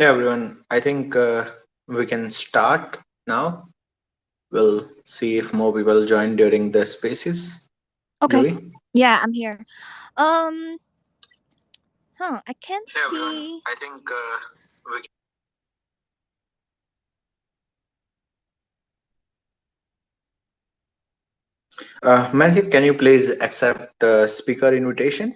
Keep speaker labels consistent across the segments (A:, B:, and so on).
A: Hey everyone, I think we can start now. We'll see if more people join during the spaces.
B: Okay.
A: Joey?
B: Yeah, I'm here. Um, I can't
A: Hey everyone,
B: see.
A: I think we Matthew, can you please accept speaker invitation?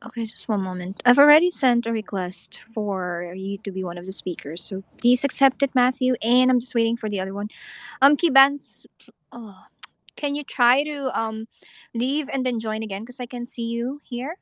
B: Okay, just one moment. I've already sent a request for you to be one of the speakers, so please accept it, Matthew. And I'm just waiting for the other one. Kibans, oh, can you try to leave and then join again? Because I can see you here.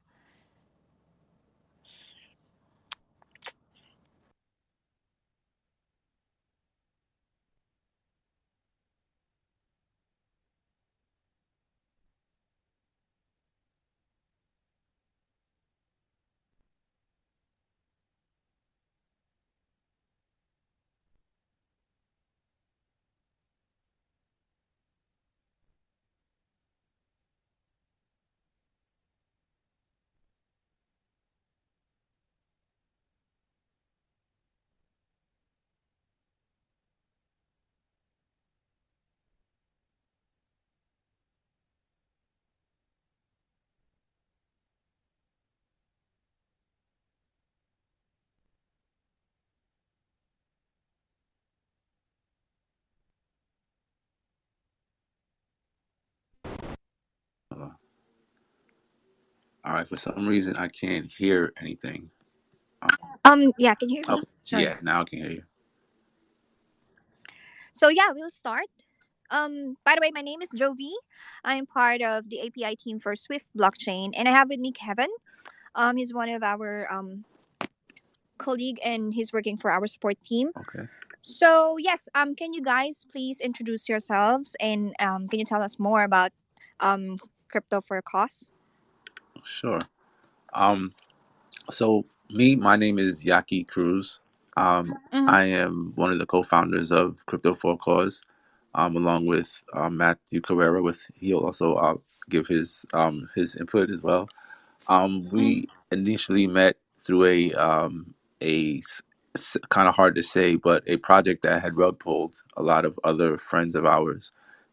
C: Uh, all right. For some reason, I can't hear anything. Um,
B: Yeah, can you hear me?
C: okay.
B: Sorry.
C: Yeah, now I can hear you.
B: So yeah, we'll start. By the way, my name is Jovi. I am part of the API team for Swift Blockchain, and I have with me Kevin. He's one of our colleague, and he's working for our support team.
C: Okay.
B: So yes, can you guys please introduce yourselves and can you tell us more about um, crypto for a cause?
C: Sure. Um, my name is Yaki Cruz.
B: Mm-hmm.
C: I am one of the co-founders of Crypto for a Cause, along with Matthew Carrera. He'll also give his input as well.
B: Mm-hmm.
C: We initially met through kind of hard to say, but a project that had rug pulled a lot of other friends of ours,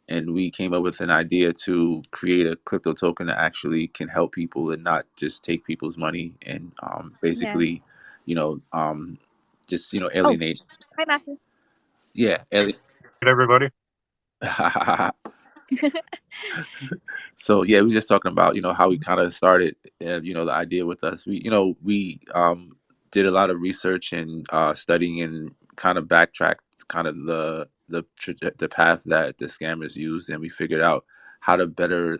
C: and we came up with an idea to create a crypto token that actually can help people and not just take people's money and
B: Yeah.
C: basically, you know, just
B: Oh,
C: alienate.
B: hi Matthew.
C: Yeah,
D: Hey everybody.
C: So yeah, we were just talking about how we kind of started, the idea with us. We did a lot of research and studying and kind of backtracked kind of the path that the scammers used, and we figured out how to better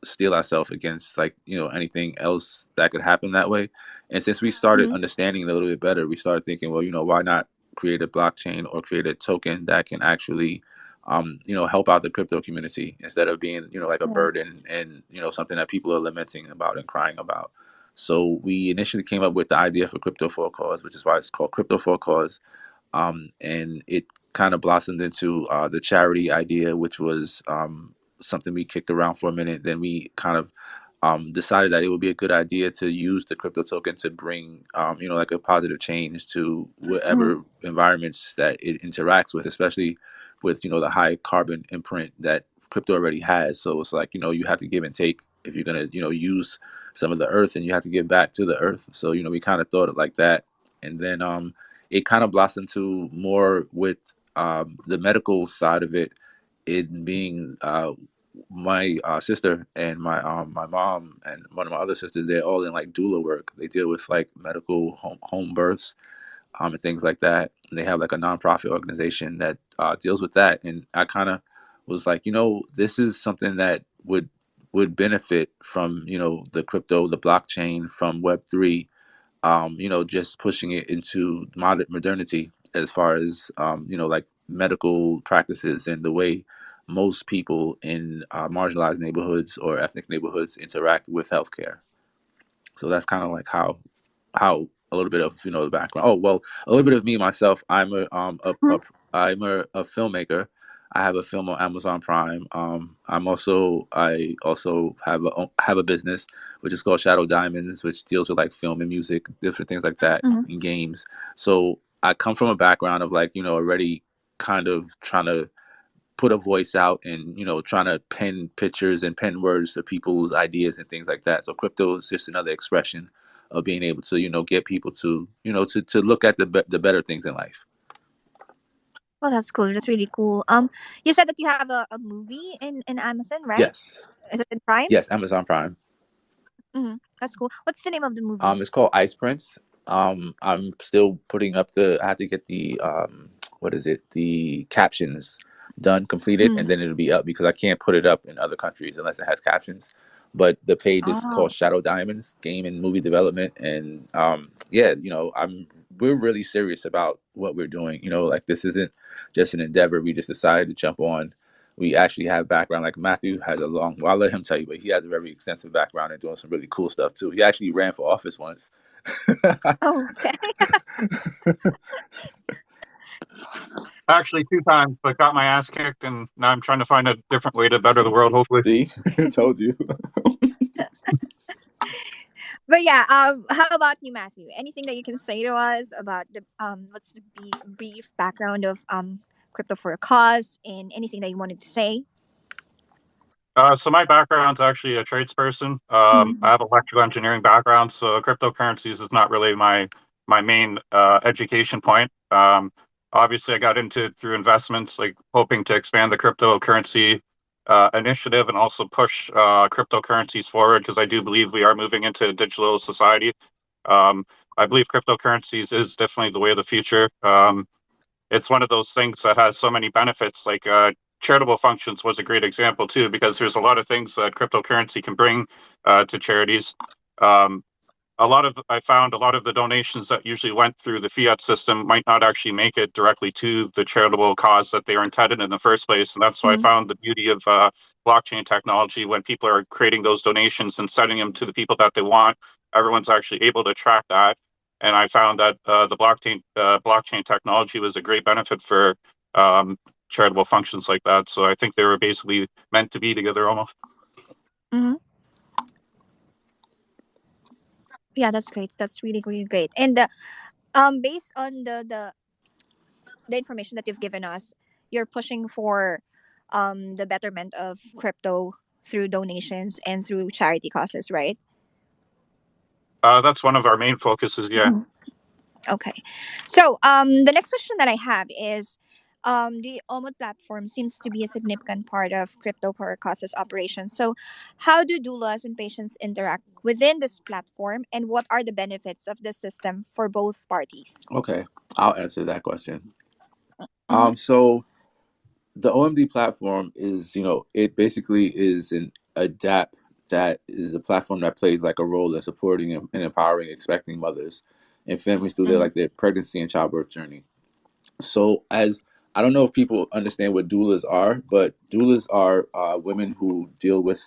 C: steal ourselves against anything else that could happen that way. And since we started
B: Mm-hmm.
C: understanding it a little bit better, we started thinking, well, why not create a blockchain or create a token that can actually help out the crypto community instead of being, like a
B: Yeah.
C: burden and, something that people are lamenting about and crying about. So we initially came up with the idea for Crypto for a Cause, which is why it's called Crypto for a Cause. And it kind of blossomed into the charity idea, which was something we kicked around for a minute. Then we kind of decided that it would be a good idea to use the crypto token to bring, like a positive change to
B: Mm-hmm.
C: whatever environments that it interacts with, especially with, the high carbon imprint that crypto already has. So it's like, you have to give and take if you're going to, use some of the earth, and you have to give back to the earth. So, we kind of thought it like that. And then it kind of blossomed to more with the medical side of it, it being my sister and my mom and one of my other sisters. They're all in like doula work. They deal with like medical home births, and things like that. And they have like a nonprofit organization that deals with that. And I kind of was like, this is something that would benefit from the crypto, the blockchain, from Web3. Just pushing it into modernity as far as like medical practices and the way most people in marginalized neighborhoods or ethnic neighborhoods interact with healthcare. So that's kind of like how a little bit of the background. Oh well, a little bit of me myself. I'm a filmmaker. I have a film on Amazon Prime. I also have a business which is called Shadow Diamonds, which deals with like film and music, different things like that,
B: Mhm.
C: and games. So I come from a background of like already kind of trying to put a voice out and trying to pen pictures and pen words to people's ideas and things like that. So crypto is just another expression of being able to get people to to look at the better things in life.
B: Well, that's cool. That's really cool. You said that you have a movie in Amazon, right?
C: Yes,
B: Is it in Prime?
C: yes, Amazon Prime.
B: That's cool. What's the name of the movie?
C: It's called Ice Prince. I'm still putting up I have to get the what is it? The captions done, completed,
B: Mm.
C: and then it'll be up because I can't put it up in other countries unless it has captions. But the page is
B: Oh.
C: called Shadow Diamonds Game and Movie Development, and yeah, we're really serious about what we're doing. Like this isn't just an endeavor we just decided to jump on. We actually have background. Like Matthew has well, I'll let him tell you, but he has a very extensive background in doing some really cool stuff too. He actually ran for office once.
B: Oh, okay.
D: Actually, 2 times, but got my ass kicked, and now I'm trying to find a different way to better the world, hopefully.
C: See, told you.
B: But yeah, how about you, Matthew? Anything that you can say to us about the what's the brief background of crypto for a cause, and anything that you wanted to say?
D: So my background's actually a tradesperson. I have electrical engineering background, so cryptocurrencies is not really my main education point. Obviously, I got into it through investments, like hoping to expand the cryptocurrency initiative and also push cryptocurrencies forward because I do believe we are moving into a digital society. I believe cryptocurrencies is definitely the way of the future. It's one of those things that has so many benefits, like charitable functions was a great example too, because there's a lot of things that cryptocurrency can bring to charities. um, I found a lot of the donations that usually went through the fiat system might not actually make it directly to the charitable cause that they are intended in the first place, and that's why I found the beauty of blockchain technology. When people are creating those donations and sending them to the people that they want, everyone's actually able to track that. And I found that the blockchain technology was a great benefit for um, charitable functions like that. So I think they were basically meant to be together almost.
B: Mm-hmm. Yeah, that's great. That's really, really great. And based on the information that you've given us, you're pushing for the betterment of crypto through donations and through charity causes, right?
D: That's one of our main focuses. Yeah.
B: Okay. So the next question that I have is the Omod platform seems to be a significant part of crypto for causes operations. So how do doulas and patients interact within this platform, and what are the benefits of this system for both parties?
C: Okay, I'll answer that question.
B: Mm-hmm.
C: So the OMD platform is, it basically is a DApp that is a platform that plays like a role in supporting and empowering expecting mothers and families through
B: Mm-hmm.
C: their pregnancy and childbirth journey. So, as I don't know if people understand what doulas are, but doulas are women who deal with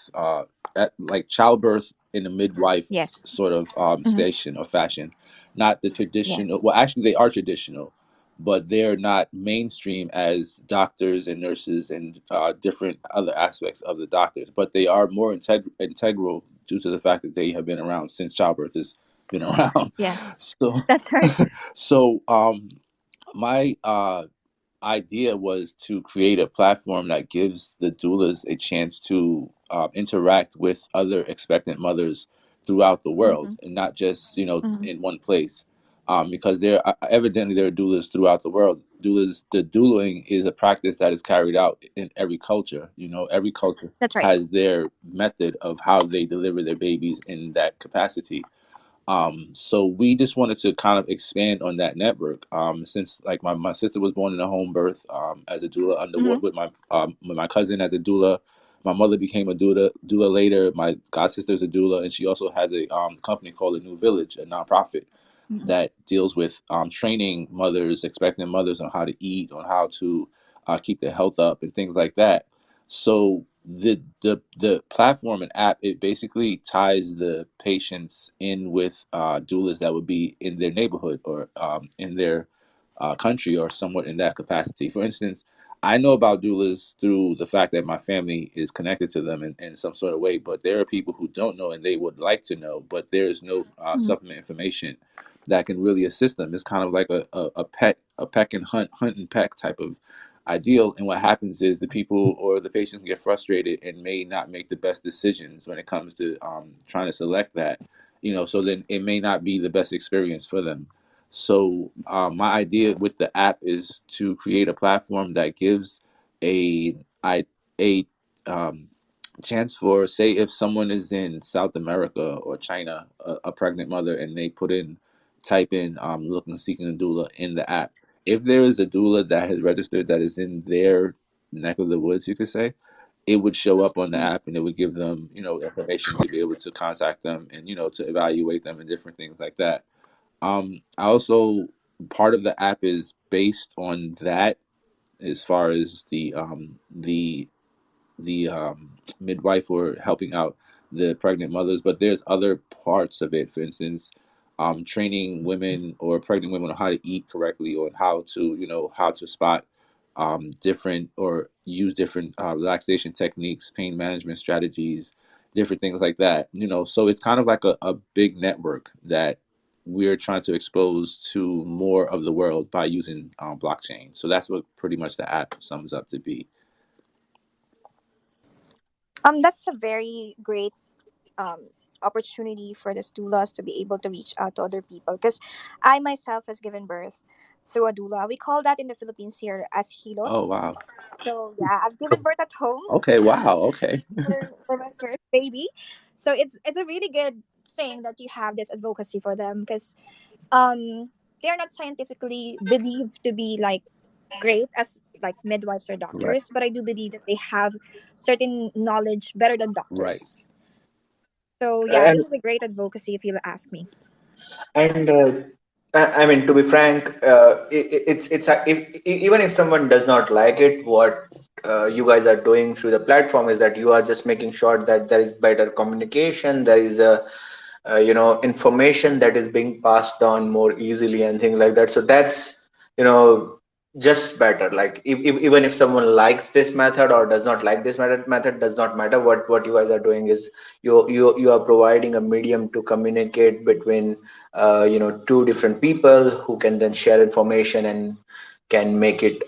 C: like childbirth in a midwife
B: Yes.
C: sort of
B: Mm-hmm.
C: station or fashion. Not the
B: Yeah.
C: traditional. Well, actually, they are traditional, but they're not mainstream as doctors and nurses and different other aspects of the doctors. But they are more integral due to the fact that they have been around since childbirth has been around.
B: Yeah.
C: So,
B: That's right.
C: so my idea was to create a platform that gives the doulas a chance to interact with other expectant mothers throughout the world
B: Mm-hmm.
C: and not just
B: Mm-hmm.
C: in one place, because there are doulas throughout the world. The doulaing is a practice that is carried out in every culture. Every culture
B: That's right.
C: has their method of how they deliver their babies in that capacity. So we just wanted to kind of expand on that network. Since like my sister was born in a home birth as a doula
B: Mm-hmm.
C: with my cousin as a doula. My mother became a doula later. My god sister's a doula, and she also has a company called The New Village, a nonprofit
B: Mm-hmm.
C: that deals with training mothers, expectant mothers, on how to eat, on how to keep their health up, and things like that. So the platform and app, it basically ties the patients in with doulas that would be in their neighborhood or in their country or somewhat in that capacity. For instance, I know about doulas through the fact that my family is connected to them in some sort of way, but there are people who don't know and they would like to know, but there's no supplement information that can really assist them. It's kind of like a peck and hunt and peck type of ideal. And what happens is the people or the patients get frustrated and may not make the best decisions when it comes to trying to select that, so then it may not be the best experience for them. So my idea with the app is to create a platform that gives a I a chance for, say, if someone is in South America or China, a pregnant mother, and they type in looking seeking a doula in the app. If there is a doula that has registered that is in their neck of the woods, you could say, it would show up on the app and it would give them, information to be able to contact them and, to evaluate them and different things like that. I also, part of the app is based on that as far as the midwife or helping out the pregnant mothers, but there's other parts of it. For instance, training women or pregnant women on how to eat correctly, or how to spot different or use different relaxation techniques, pain management strategies, different things like that. So it's kind of like a big network that we're trying to expose to more of the world by using blockchain. So that's what pretty much the app sums up to be.
B: That's a very great um opportunity for the doulas to be able to reach out to other people, because I myself has given birth through a doula. We call that in the Philippines here as hilot.
C: Oh, wow.
B: So yeah, I've given birth at home
C: Okay, wow, okay.
B: for my first baby. So it's a really good thing that you have this advocacy for them, because they're not scientifically believed to be like great as like midwives or
C: Right,
B: doctors, but I do believe that they have certain knowledge better than
C: right,
B: doctors. So yeah,
A: And
B: this is a great advocacy if you ask me.
A: and I mean, to be frank, even if someone does not like it, what you guys are doing through the platform is that you are just making sure that there is better communication, there is a information that is being passed on more easily and things like that. So that's you know just better. Like even if someone likes this method or does not like this method does not matter. What you guys are doing is you are providing a medium to communicate between two different people who can then share information and can make it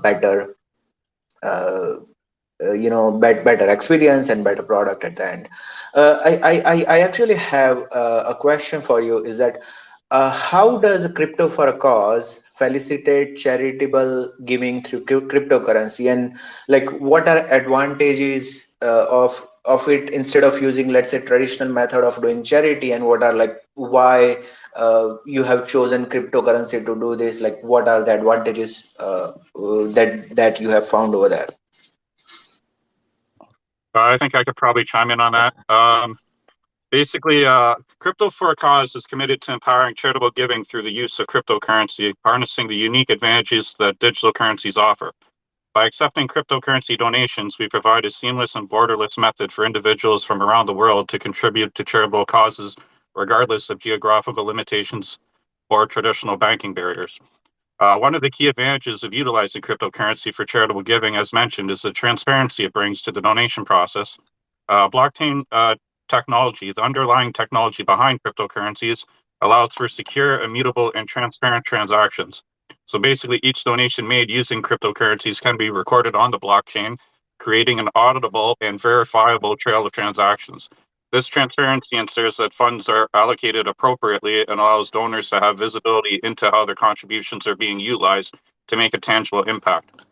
A: better uh, better experience and better product at the end. I actually have a question for you. Is that how does crypto for a cause facilitate charitable giving through cryptocurrency, and like what are advantages of it instead of using, let's say, traditional method of doing charity, and what are like why you have chosen cryptocurrency to do this? Like what are the advantages that you have found over there?
D: I think I could probably chime in on that. Basically, Crypto for a Cause is committed to empowering charitable giving through the use of cryptocurrency, harnessing the unique advantages that digital currencies offer. By accepting cryptocurrency donations, we provide a seamless and borderless method for individuals from around the world to contribute to charitable causes, regardless of geographical limitations or traditional banking barriers. One of the key advantages of utilizing cryptocurrency for charitable giving, as mentioned, is the transparency it brings to the donation process. Blockchain technology, the underlying technology behind cryptocurrencies, allows for secure, immutable, and transparent transactions. So basically, each donation made using cryptocurrencies can be recorded on the blockchain, creating an auditable and verifiable trail of transactions. This transparency ensures that funds are allocated appropriately and allows donors to have visibility into how their contributions are being utilized to make a tangible impact.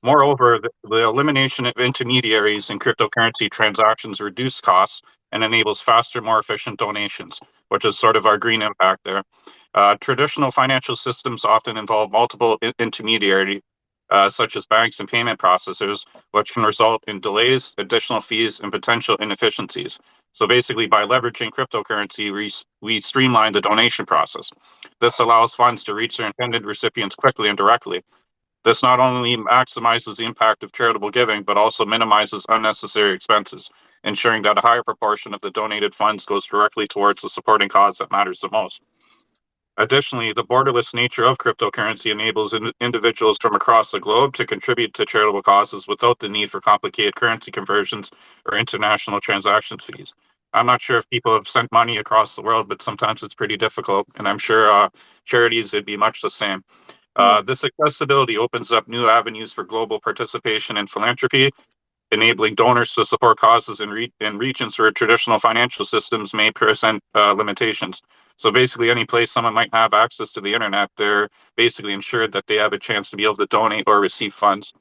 D: Moreover, the elimination of intermediaries in cryptocurrency transactions reduces costs and enables faster, more efficient donations, which is sort of our green impact there. Traditional financial systems often involve multiple intermediaries, such as banks and payment processors, which can result in delays, additional fees, and potential inefficiencies. So basically, by leveraging cryptocurrency, we streamline the donation process. This allows funds to reach their intended recipients quickly and directly. This not only maximizes the impact of charitable giving, but also minimizes unnecessary expenses, ensuring that a higher proportion of the donated funds goes directly towards the supporting cause that matters the most. Additionally, the borderless nature of cryptocurrency enables individuals from across the globe to contribute to charitable causes without the need for complicated currency conversions or international transaction fees. I'm not sure if people have sent money across the world, but sometimes it's pretty difficult, and I'm sure charities would be much the same. This accessibility opens up new avenues for global participation in philanthropy, enabling donors to support causes in regions where traditional financial systems may present limitations. So basically, any place someone might have access to the internet, they're basically ensured that they have a chance to be able to donate or receive funds.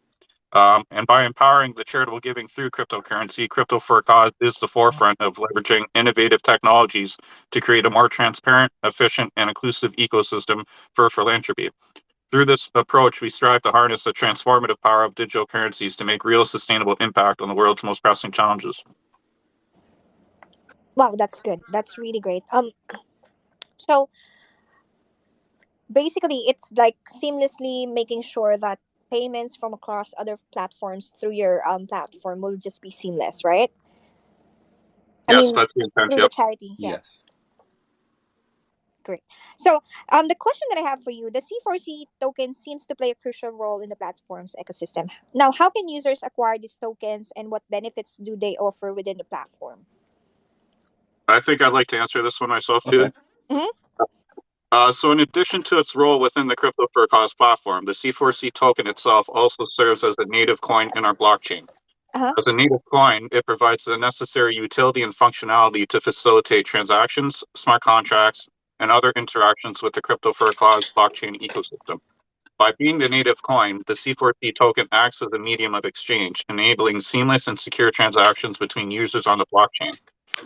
D: And by empowering the charitable giving through cryptocurrency, Crypto for a Cause is the forefront of leveraging innovative technologies to create a more transparent, efficient, and inclusive ecosystem for philanthropy. Through this approach, we strive to harness the transformative power of digital currencies to make real sustainable impact on the world's most pressing challenges.
B: Wow, that's good. That's really great. So basically, it's like seamlessly making sure that payments from across other platforms through your platform will just be seamless, right? I
D: Yes,
B: mean,
D: that's the intent.
B: through the
D: Yep.
B: charity. Yeah,
C: Yes.
B: great. So, the question that I have for you, the C4C token seems to play a crucial role in the platform's ecosystem. Now, how can users acquire these tokens, and what benefits do they offer within the platform?
D: I think I'd like to answer this one myself too.
C: Okay.
B: Mm-hmm.
D: So in addition to its role within the Crypto for a Cause platform, the C4C token itself also serves as a native coin in our blockchain.
B: Uh-huh.
D: As a native coin, it provides the necessary utility and functionality to facilitate transactions, smart contracts, and other interactions with the Crypto for a Cause blockchain ecosystem. By being the native coin, the C4C token acts as a medium of exchange, enabling seamless and secure transactions between users on the blockchain.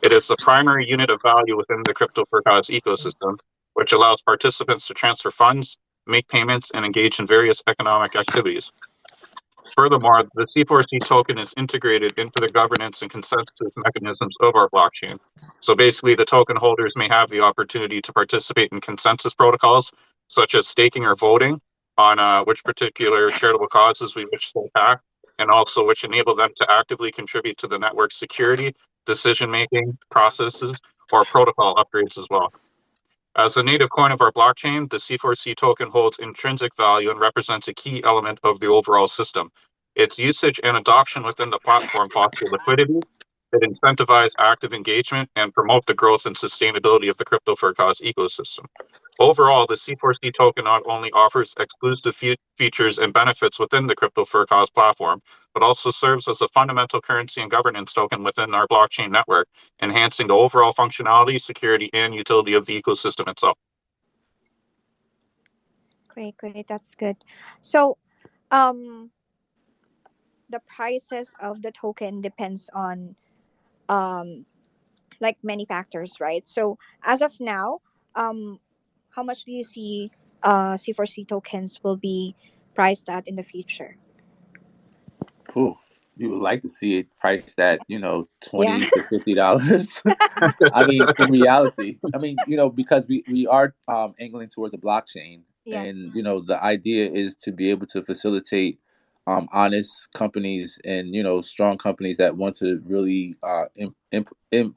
D: It is the primary unit of value within the Crypto for Cause ecosystem, which allows participants to transfer funds, make payments, and engage in various economic activities. Furthermore, the C4C token is integrated into the governance and consensus mechanisms of our blockchain. So basically, the token holders may have the opportunity to participate in consensus protocols, such as staking or voting on which particular charitable causes we wish to attack, and also which enable them to actively contribute to the network's security, decision-making processes, or protocol upgrades as well. As a native coin of our blockchain, the C4C token holds intrinsic value and represents a key element of the overall system. Its usage and adoption within the platform foster liquidity, that incentivize active engagement, and promote the growth and sustainability of the Crypto for a Cause ecosystem. Overall, the C4C token not only offers exclusive features and benefits within the Crypto for a Cause platform, but also serves as a fundamental currency and governance token within our blockchain network, enhancing the overall functionality, security, and utility of the ecosystem itself.
B: Great, great. That's good. So, um, the prices of the token depends on um like many factors, right? So as of now, um, how much do you see C4C tokens will be priced at in the future?
C: Ooh, you would like to see it priced at,
B: Yeah.
C: $20 to $50. I mean, in reality, I mean, because we are angling towards the blockchain,
B: Yeah.
C: and the idea is to be able to facilitate honest companies and strong companies that want to really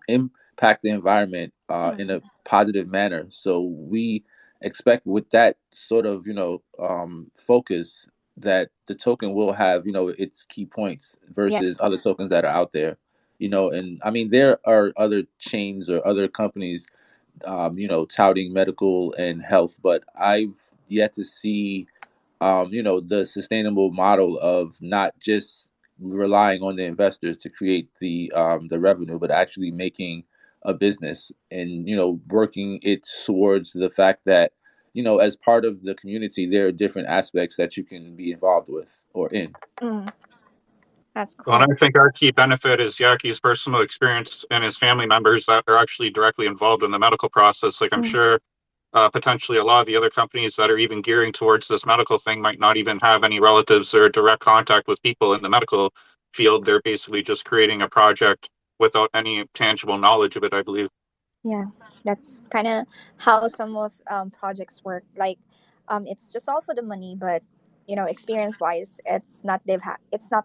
C: impact the environment in a positive manner. So we expect with that sort of focus that the token will have its key points
B: Yeah.
C: versus other tokens that are out there. And I mean, there are other chains or other companies touting medical and health, but I've yet to see the sustainable model of not just relying on the investors to create the revenue, but actually making a business and working it towards the fact that as part of the community, there are different aspects that you can be involved with or in.
B: That's
D: Well,
B: great.
D: and I think our key benefit is Yaki's personal experience and his family members that are actually directly involved in the medical process. Like I'm sure potentially a lot of the other companies that are even gearing towards this medical thing might not even have any relatives or direct contact with people in the medical field. They're basically just creating a project without any tangible knowledge of it, I believe.
B: Yeah, that's kind of how some of projects work. Like, it's just all for the money, but experience wise, it's not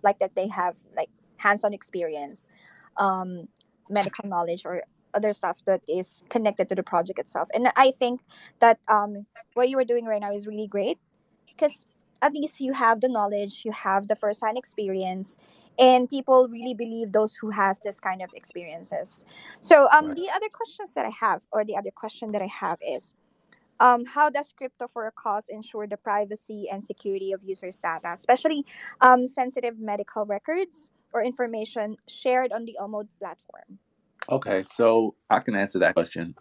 B: like that they have like hands-on experience, um medical knowledge or other stuff that is connected to the project itself. And I think that what you are doing right now is really great, because at least you have the knowledge, you have the first-hand experience, and people really believe those who has this kind of experiences. So
C: Right.
B: the other questions that I have, or the other question that I have is, how does crypto for a cause ensure the privacy and security of users' data, especially sensitive medical records or information shared on the OMO platform?
C: Okay, so I can answer that question.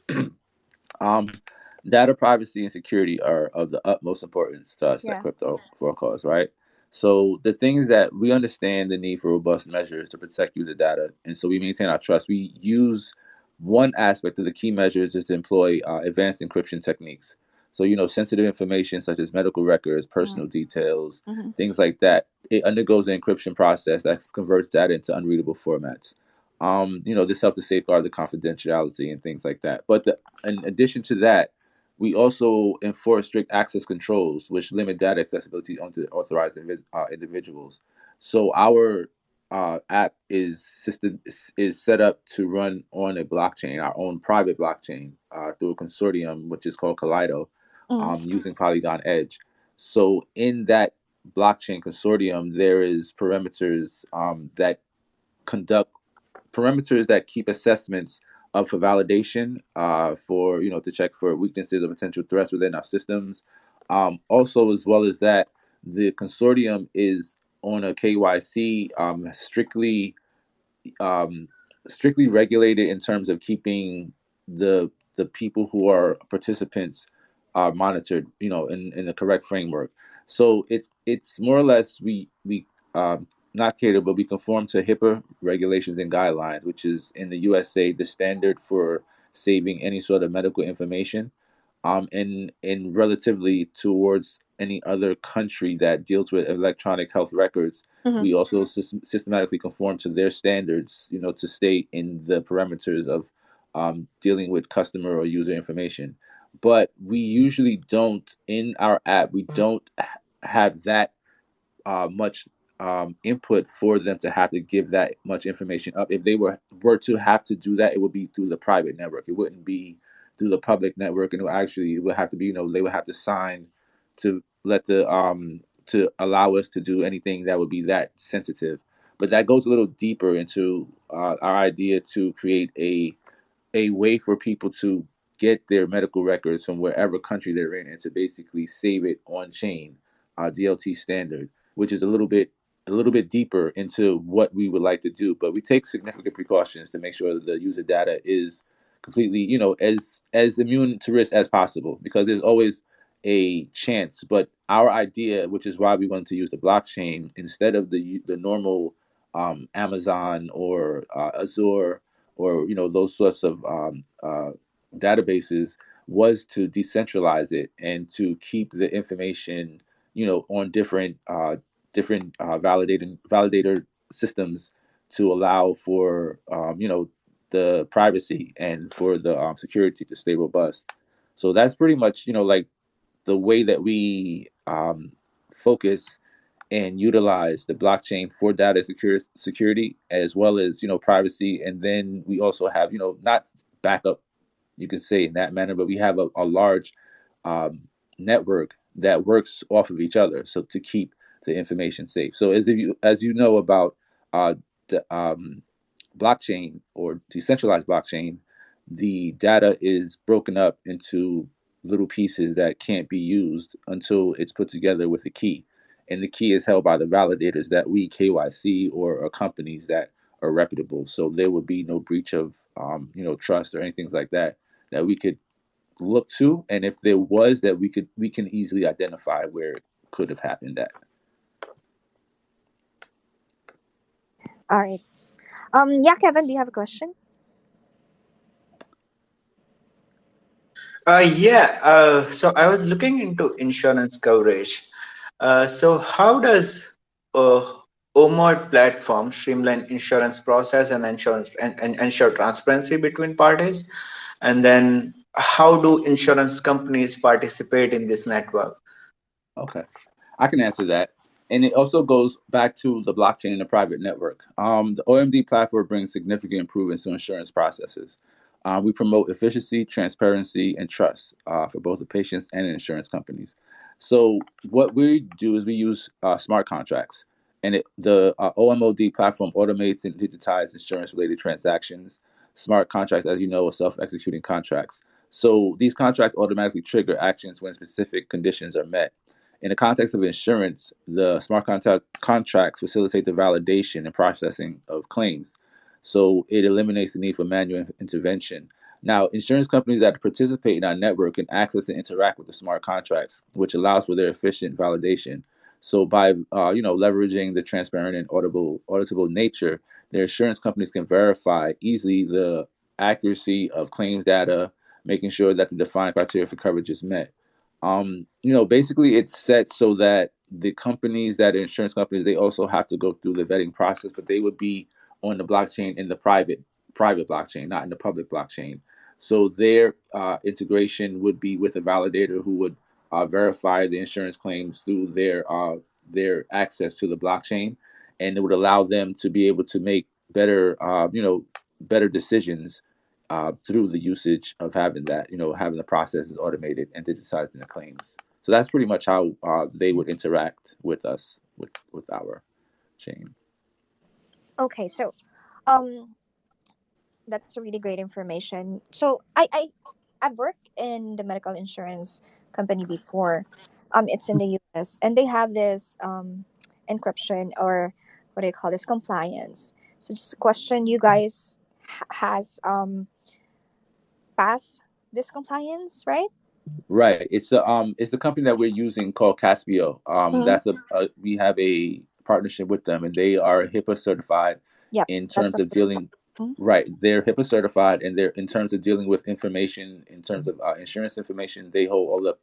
C: Um, Data privacy and security are of the utmost importance to us at
B: Yeah.
C: Crypto for a Cause, right? So the things that we understand the need for robust measures to protect user data, and so we maintain our trust. We use one aspect of the key measures is to employ advanced encryption techniques. So sensitive information such as medical records, personal details,
B: Mm-hmm.
C: things like that, it undergoes an encryption process that converts data into unreadable formats. This helps to safeguard the confidentiality and things like that. But in addition to that, we also enforce strict access controls, which limit data accessibility onto authorized individuals. So our app is set up to run on a blockchain, our own private blockchain, through a consortium which is called Kaleido, using Polygon Edge. So in that blockchain consortium, there is that conduct parameters that keep assessments up for validation, for to check for weaknesses or potential threats within our systems. Also, as well as that, the consortium is on a KYC, um, strictly regulated in terms of keeping the people who are participants monitored, in the correct framework. So it's more or less we not cater, but we conform to HIPAA regulations and guidelines, which is in the USA the standard for saving any sort of medical information, and relatively towards any other country that deals with electronic health records.
B: Mm-hmm.
C: We also systematically conform to their standards, to stay in the parameters of dealing with customer or user information. But we usually don't, in our app, we don't have that much input for them to have to give that much information up. If they were to have to do that, it would be through the private network. It wouldn't be through the public network, and it would have to be, they would have to sign to let to allow us to do anything that would be that sensitive. But that goes a little deeper into our idea to create a way for people to get their medical records from wherever country they're in, and to basically save it on chain, DLT standard, which is a little bit deeper into what we would like to do. But we take significant precautions to make sure that the user data is completely, as immune to risk as possible, because there's always a chance. But our idea, which is why we wanted to use the blockchain instead of the normal Amazon or Azure, or those sorts of databases, was to decentralize it and to keep the information on different validator systems, to allow for the privacy and for the security to stay robust. So that's pretty much like the way that we focus and utilize the blockchain for data security, as well as privacy. And then we also have not backup, you could say, in that manner, but we have a large um, network that works off of each other, so to keep the information safe. So as you know about the blockchain or decentralized blockchain, the data is broken up into little pieces that can't be used until it's put together with a key. And the key is held by the validators that we KYC, or companies that are reputable. So there would be no breach of trust or anything like that that we could look to. And if there was, that we can easily identify where it could have happened at.
B: All right. Yeah, Kevin, do you have a question?
A: Yeah, so I was looking into insurance coverage. So how does uh, OMOD platform streamline insurance process and and ensure transparency between parties? And then how do insurance companies participate in this network?
C: Okay. I can answer that. And it also goes back to the blockchain and the private network. The OMD platform brings significant improvements to insurance processes. We promote efficiency, transparency, and trust for both the patients and insurance companies. So what we do is we use smart contracts, and the OMOD platform automates and digitizes insurance-related transactions. Smart contracts, as you know, are self-executing contracts. So these contracts automatically trigger actions when specific conditions are met. In the context of insurance, the smart contracts facilitate the validation and processing of claims. So it eliminates the need for manual intervention. Now, insurance companies that participate in our network can access and interact with the smart contracts, which allows for their efficient validation. So by leveraging the transparent and auditable nature, their insurance companies can verify easily the accuracy of claims data, making sure that the defined criteria for coverage is met. Basically it's set so that the companies that are insurance companies, they also have to go through the vetting process, but they would be on the blockchain in the private blockchain, not in the public blockchain. So their integration would be with a validator who would verify the insurance claims through their access to the blockchain, and it would allow them to be able to make better decisions through the usage of having that, having the processes automated and digitized in the claims. So that's pretty much how they would interact with us, with our chain.
B: Okay, so um that's really great information. So I've worked in the medical insurance company before. It's in the US, and they have this encryption, or what do you call this, compliance. So just a question, you guys has passed this compliance, right?
C: Right. It's the company that we're using called Caspio.
B: Mm-hmm.
C: That's we have a partnership with them, and they are HIPAA certified
B: Yep,
C: in
B: that's
C: terms
B: what.
C: of dealing.
B: Mhm.
C: Right, they're HIPAA certified, and they're in terms of dealing with information, in terms of insurance information. They hold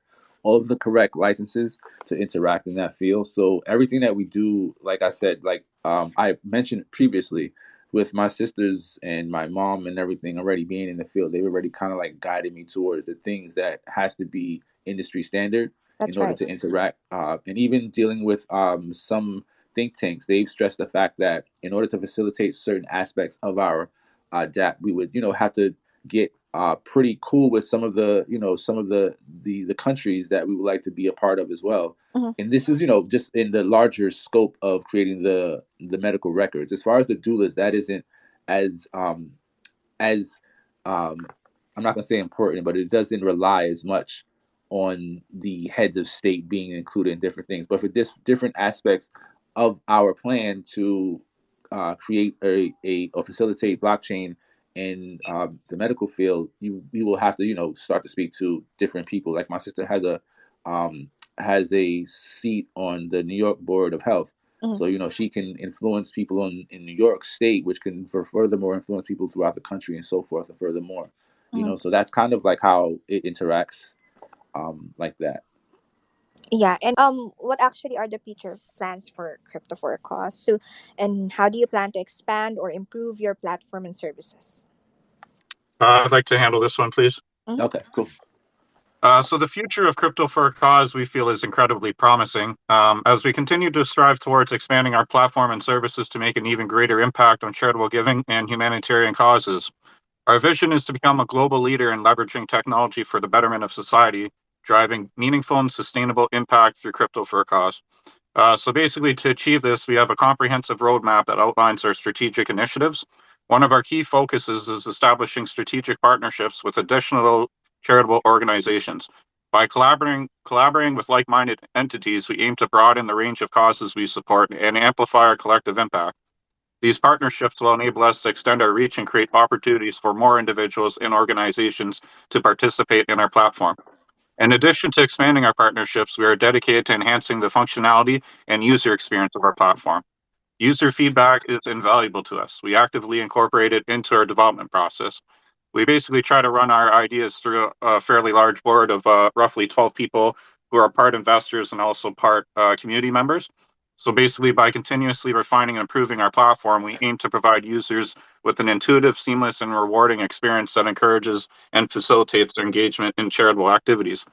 C: all of the correct licenses to interact in that field. So everything that we do, like I said, like I mentioned previously, with my sisters and my mom and everything already being in the field, they've already kind of like guided me towards the things that has to be industry standard in
B: That's
C: order
B: right.
C: to interact. And even dealing with some think tanks, they've stressed the fact that in order to facilitate certain aspects of our DApp, we would have to get pretty cool with some of the countries that we would like to be a part of as well.
B: Mhm.
C: And this is just in the larger scope of creating the medical records. As far as the doulas, that isn't as as I'm not going to say important, but it doesn't rely as much on the heads of state being included in different things. But for different aspects of our plan to create or facilitate blockchain in the medical field, we will have to start to speak to different people. Like my sister um, has a seat on the New York Board of Health.
B: Mhm.
C: So she can influence people in New York State, which can furthermore influence people throughout the country and so forth, and furthermore,
B: Mhm.
C: So that's kind of like how it interacts, like that.
B: Yeah, and what actually are the future plans for crypto for a cause? So, and how do you plan to expand or improve your platform and services?
D: I'd like to handle this one, please.
B: Mm-hmm.
C: Okay, cool.
D: So the future of crypto for a cause we feel is incredibly promising. As we continue to strive towards expanding our platform and services to make an even greater impact on charitable giving and humanitarian causes. Our vision is to become a global leader in leveraging technology for the betterment of society, driving meaningful and sustainable impact through crypto for a cause. So basically, to achieve this, we have a comprehensive roadmap that outlines our strategic initiatives. One of our key focuses is establishing strategic partnerships with additional charitable organizations. By collaborating with like-minded entities, we aim to broaden the range of causes we support and amplify our collective impact. These partnerships will enable us to extend our reach and create opportunities for more individuals and organizations to participate in our platform. In addition to expanding our partnerships, we are dedicated to enhancing the functionality and user experience of our platform. User feedback is invaluable to us. We actively incorporate it into our development process. We basically try to run our ideas through a fairly large board of roughly 12 people who are part investors and also part community members. So basically, by continuously refining and improving our platform, we aim to provide users with an intuitive, seamless, and rewarding experience that encourages and facilitates their engagement in charitable activities.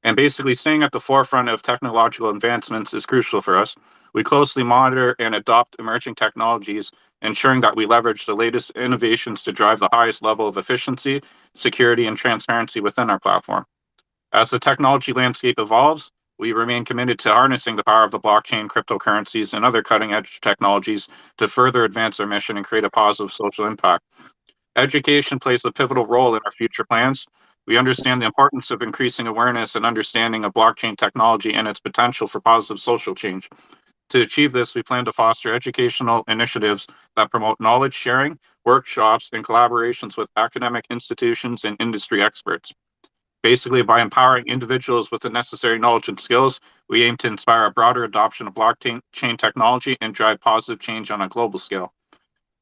D: And basically, staying at the forefront of technological advancements is crucial for us. We closely monitor and adopt emerging technologies, ensuring that we leverage the latest innovations to drive the highest level of efficiency, security, and transparency within our platform. As the technology landscape evolves, we remain committed to harnessing the power of the blockchain, cryptocurrencies, and other cutting edge technologies to further advance our mission and create a positive social impact. Education plays a pivotal role in our future plans. We understand the importance of increasing awareness and understanding of blockchain technology and its potential for positive social change. To achieve this, we plan to foster educational initiatives that promote knowledge sharing, workshops, and collaborations with academic institutions and industry experts. Basically, by empowering individuals with the necessary knowledge and skills, we aim to inspire a broader adoption of blockchain technology and drive positive change on a global scale.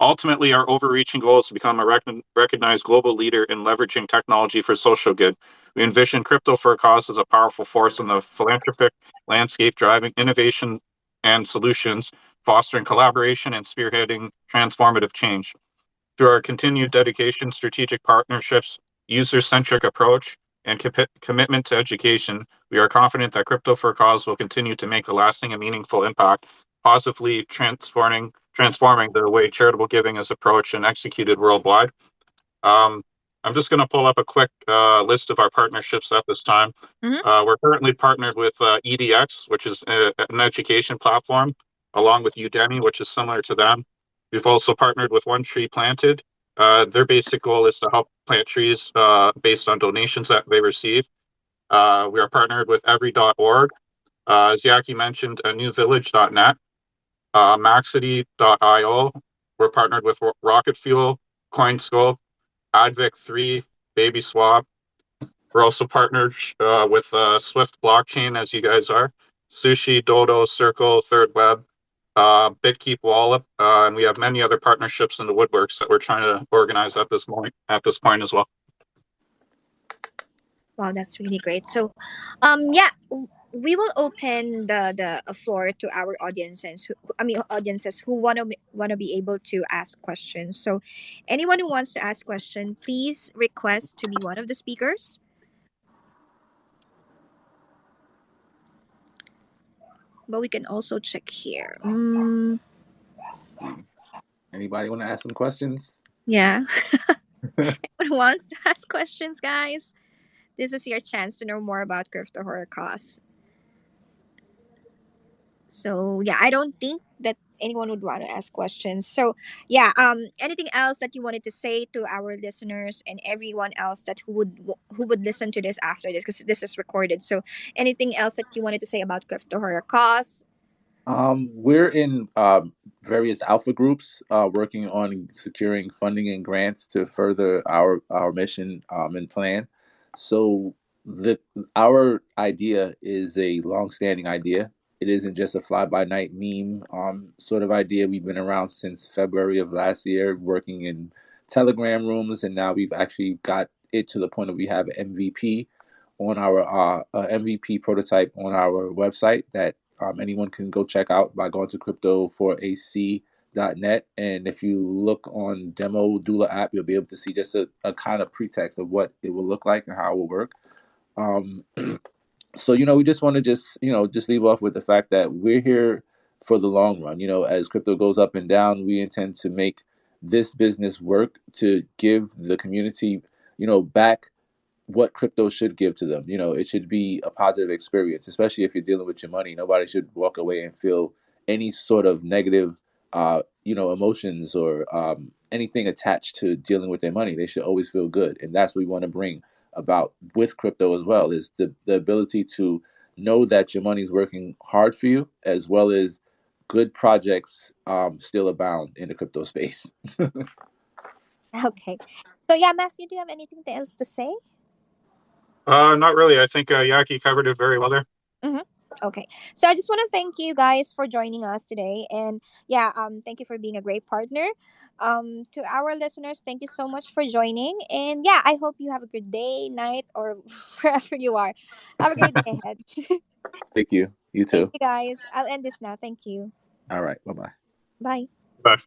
D: Ultimately, our overreaching goal is to become a recognized global leader in leveraging technology for social good. We envision crypto for a cause as a powerful force in the philanthropic landscape, driving innovation and solutions, fostering collaboration, and spearheading transformative change. Through our continued dedication, strategic partnerships, user-centric approach, and commitment to education, we are confident that Crypto for a Cause will continue to make a lasting and meaningful impact, positively transforming the way charitable giving is approached and executed worldwide. Um, I'm just going to pull up a quick list of our partnerships at this time. We're currently partnered with EDX, which is an education platform, along with Udemy, which is similar to them. We've also partnered with One Tree Planted. Their basic goal is to help plant trees based on donations that they receive. We are partnered with every.org. As Yaki mentioned, newvillage.net, Maxity.io. We're partnered with Rocket Fuel, CoinScope, Advic3, BabySwap. We're also partnered with SWFT Blockchain, as you guys are, Sushi, Dodo, Circle, Third Web, BitKeep Wallet, and we have many other partnerships in the woodworks that we're trying to organize at this point as well.
B: Wow, that's really great. So, yeah, we will open the floor to our audiences. Audiences who wanna be able to ask questions. So, anyone who wants to ask question, please request to be one of the speakers. But we can also check here.
C: Let's see. Anybody want to ask some questions?
B: Yeah. Anyone wants to ask questions, guys? This is your chance to know more about Crypto Horror Cause. So yeah, I don't think that anyone would want to ask questions. So yeah, anything else that you wanted to say to our listeners and everyone else that who would listen to this after this, because this is recorded. So anything else that you wanted to say about Crypto Horror Cause?
C: We're in various alpha groups working on securing funding and grants to further our mission and plan. So our idea is a long-standing idea. It isn't just a fly-by-night meme sort of idea. We've been around since February of last year, working in Telegram rooms, and now we've actually got it to the point that we have an MVP on our MVP prototype on our website that anyone can go check out by going to crypto4ac.net. And if you look on Demo Doula app, you'll be able to see just a kind of pretext of what it will look like and how it will work. So, we just want to just leave off with the fact that we're here for the long run. As crypto goes up and down, we intend to make this business work to give the community, back what crypto should give to them. It should be a positive experience, especially if you're dealing with your money. Nobody should walk away and feel any sort of negative, emotions or anything attached to dealing with their money. They should always feel good. And that's what we want to bring about with crypto as well, is the ability to know that your money is working hard for you, as well as good projects still abound in the crypto space.
B: Okay. So yeah, Matthew, do you have anything else to say?
D: Not really. I think Yaki covered it very well there.
B: Mm-hmm. Okay. So I just want to thank you guys for joining us today. And yeah, thank you for being a great partner. To our listeners, thank you so much for joining. And yeah, I hope you have a good day, night, or wherever you are. Have a great day ahead.
C: Thank you. You
B: Thank
C: too.
B: you guys. I'll end this now. Thank you.
C: All right. Bye-bye.
B: Bye.
D: Bye.